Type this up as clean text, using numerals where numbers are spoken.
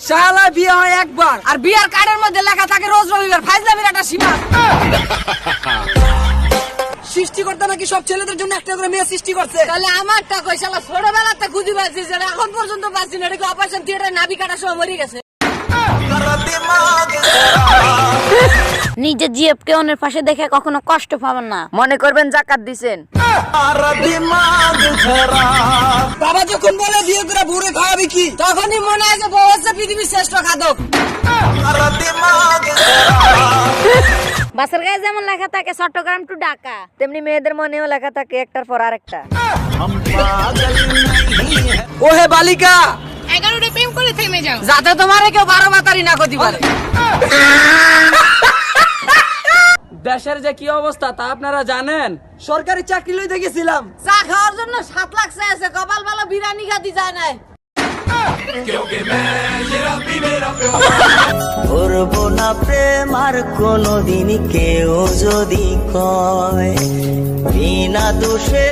শালা বিয়ে হয় একবার, আর বিয়ার কার্ডের মধ্যে লেখা থাকে রোজ রবিবার। ফাইজলামির একটা সীমা। সৃষ্টিকর্তা নাকি সব ছেলেদের জন্য একটা করে মেয়ে সৃষ্টি করছে। তাহলে আমারটা কই? শালা ছোটবেলাতে খুঁজে পাচ্ছি, যেটা এখন পর্যন্ত পাচ্ছি না। এটা কি অপারেশন থিয়েটারে নাভি কাটার সময় মরে গেছে? নিজের জিএফকে অন্যের পাশে দেখে কখনো কষ্ট পাবেন না, মনে করবেন জাকাত দিছেন। বাবা যখন বলে বিয়ে করে বুড়ে খাওয়াবি কি, তখনই মনে হয় যে বউ হচ্ছে পৃথিবীর শ্রেষ্ঠ খাদক। বাসের গায়ে যেমন লেখা থাকে চট্টগ্রাম টু ঢাকা, তেমনি মেয়েদের মনেও লেখা থাকে একটার পর আরেকটা। ওহে বালিকা, 11টা প্রেম করে থেমে যাও, যাতে তোমার কেউ 12 বাতারি না করতে পারে। দেশের যে কি অবস্থা তা আপনারা জানেন। সরকারি চাকরি লইতে গেছিলাম, চা খাওয়ার জন্য 7 লাখ চাইছে। কপাল ভালো বিরিয়ানি খাতি যায় নাই। করবো না প্রেম আর কোনদিন কেউ যদি কয় বিনা দোষে।